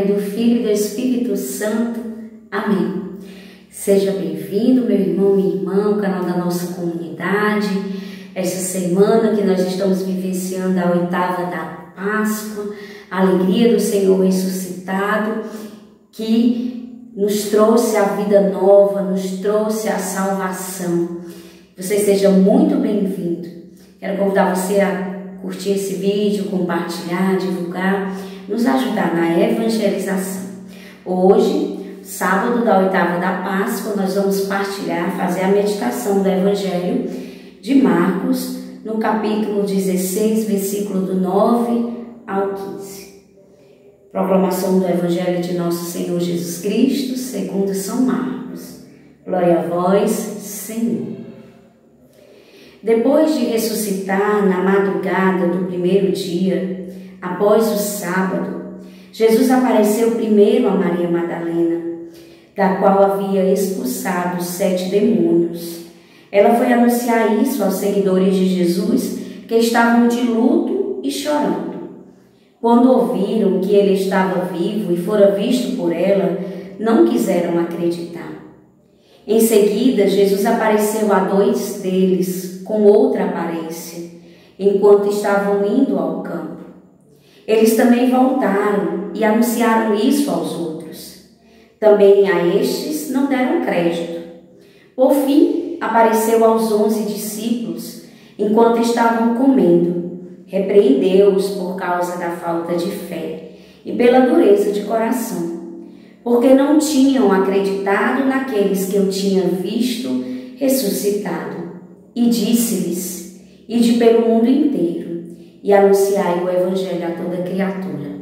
e do Filho e do Espírito Santo. Amém. Seja bem-vindo, meu irmão, minha irmã, ao canal da nossa comunidade. Essa semana que nós estamos vivenciando a 8ª da Páscoa, a alegria do Senhor ressuscitado, que nos trouxe a vida nova, nos trouxe a salvação. Você seja muito bem-vindo. Quero convidar você a curtir esse vídeo, compartilhar, divulgar, nos ajudar na evangelização. Hoje, sábado da 8ª da Páscoa, nós vamos partilhar, fazer a meditação do Evangelho de Marcos, no capítulo 16, versículo do 9 ao 15. Proclamação do Evangelho de nosso Senhor Jesus Cristo, segundo São Marcos. Glória a vós, Senhor. Depois de ressuscitar na madrugada do primeiro dia, após o sábado, Jesus apareceu primeiro a Maria Madalena, da qual havia expulsado 7 demônios. Ela foi anunciar isso aos seguidores de Jesus, que estavam de luto e chorando. Quando ouviram que ele estava vivo e fora visto por ela, não quiseram acreditar. Em seguida, Jesus apareceu a 2 deles, com outra aparência, enquanto estavam indo ao campo. Eles também voltaram e anunciaram isso aos outros. Também a estes não deram crédito. Por fim, apareceu aos 11 discípulos, enquanto estavam comendo. Repreendeu-os por causa da falta de fé e pela dureza de coração, porque não tinham acreditado naqueles que eu tinha visto ressuscitado. E disse-lhes: ide pelo mundo inteiro e anunciai o Evangelho a toda criatura.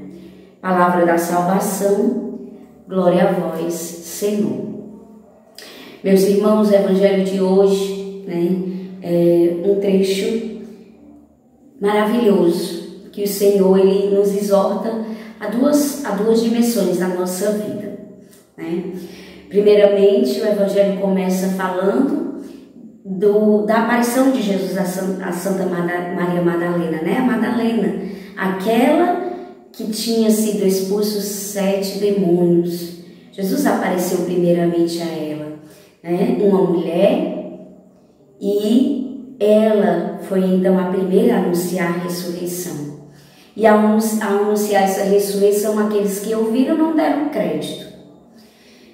Palavra da salvação, glória a vós, Senhor. Meus irmãos, o Evangelho de hoje, é um trecho maravilhoso, que o Senhor ele nos exorta a duas dimensões da nossa vida. Primeiramente, o Evangelho começa falando da aparição de Jesus a Santa Maria Madalena, A Madalena, aquela que tinha sido expulso 7 demônios. Jesus apareceu primeiramente a ela, uma mulher, e ela foi então a primeira a anunciar a ressurreição. E ao anunciar essa ressurreição, aqueles que ouviram não deram crédito.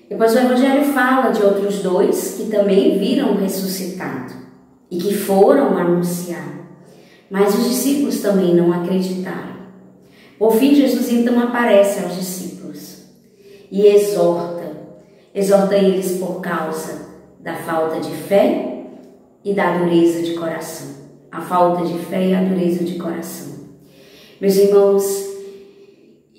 Depois o Evangelho fala de outros 2 que também viram o ressuscitado e que foram anunciar, mas os discípulos também não acreditaram. Por fim, Jesus então aparece aos discípulos e exorta eles por causa da falta de fé e da dureza de coração. A falta de fé e a dureza de coração. Meus irmãos,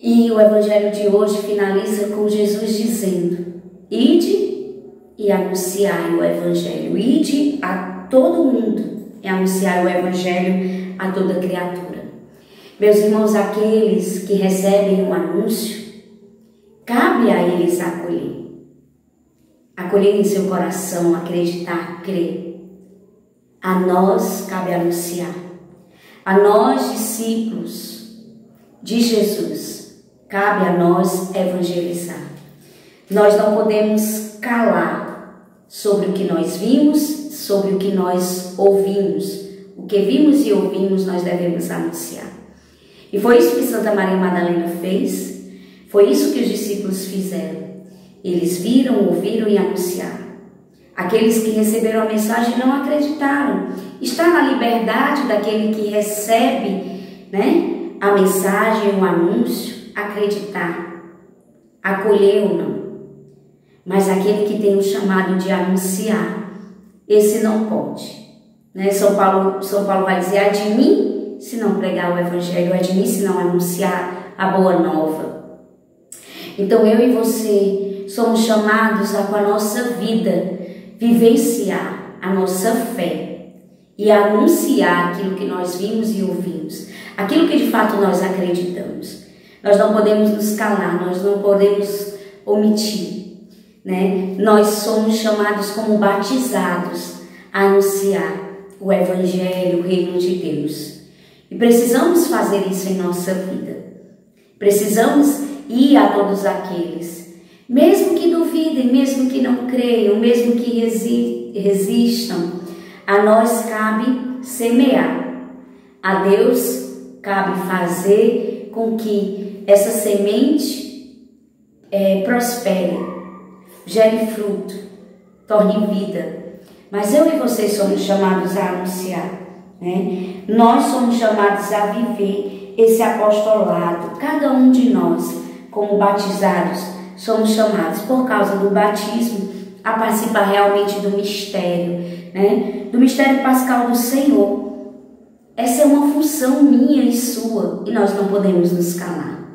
e o Evangelho de hoje finaliza com Jesus dizendo: ide e anunciai o Evangelho. Ide a todo mundo e anunciai o Evangelho a toda criatura. Meus irmãos, aqueles que recebem o anúncio, cabe a eles acolher. Acolher em seu coração, acreditar, crer. A nós cabe anunciar. A nós, discípulos de Jesus, cabe a nós evangelizar. Nós não podemos calar sobre o que nós vimos, sobre o que nós ouvimos. O que vimos e ouvimos, nós devemos anunciar. E foi isso que Santa Maria Madalena fez, foi isso que os discípulos fizeram. Eles viram, ouviram e anunciaram. Aqueles que receberam a mensagem não acreditaram. Está na liberdade daquele que recebe, a mensagem, o anúncio, acreditar, acolher ou não. Mas aquele que tem o chamado de anunciar, esse não pode. São Paulo vai dizer: ai de mim se não pregar o Evangelho, ai de mim se não anunciar a boa nova. Então eu e você somos chamados a, com a nossa vida, vivenciar a nossa fé e anunciar aquilo que nós vimos e ouvimos, aquilo que de fato nós acreditamos. Nós não podemos nos calar, nós não podemos omitir. Nós somos chamados como batizados a anunciar o Evangelho, o Reino de Deus. E precisamos fazer isso em nossa vida. Precisamos ir a todos aqueles, mesmo que duvidem, mesmo que não creiam, mesmo que resistam. A nós cabe semear, a Deus cabe fazer com que essa semente prospere, gere fruto, torne vida. Mas eu e vocês somos chamados a anunciar, né? Nós somos chamados a viver esse apostolado. Cada um de nós, como batizados, somos chamados por causa do batismo a participar realmente do mistério, né? Do mistério pascal do Senhor. Essa é uma função minha e sua, e nós não podemos nos calar.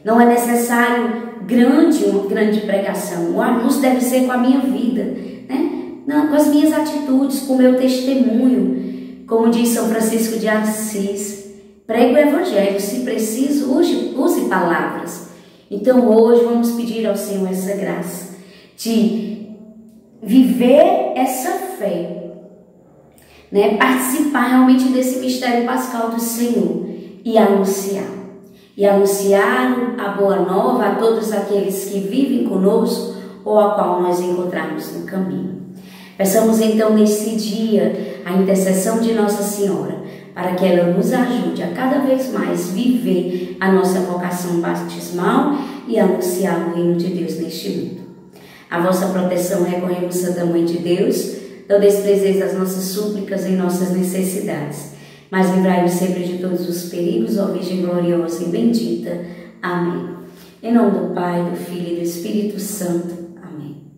Não é necessário uma grande pregação. O anúncio deve ser com a minha vida, né? Com as minhas atitudes, com o meu testemunho. Como diz São Francisco de Assis, pregue o Evangelho, se preciso, use palavras. Então hoje vamos pedir ao Senhor essa graça de viver essa fé, né? Participar realmente desse mistério pascal do Senhor e anunciar. E anunciar a boa nova a todos aqueles que vivem conosco ou a qual nós encontrarmos no caminho. Peçamos então nesse dia a intercessão de Nossa Senhora, para que ela nos ajude a cada vez mais viver a nossa vocação batismal e anunciar o reino de Deus neste mundo. A vossa proteção recorremos, Santa Mãe de Deus, não desprezeis as nossas súplicas em nossas necessidades, mas livrai-nos sempre de todos os perigos, ó Virgem gloriosa e bendita. Amém. Em nome do Pai, do Filho e do Espírito Santo. Amém.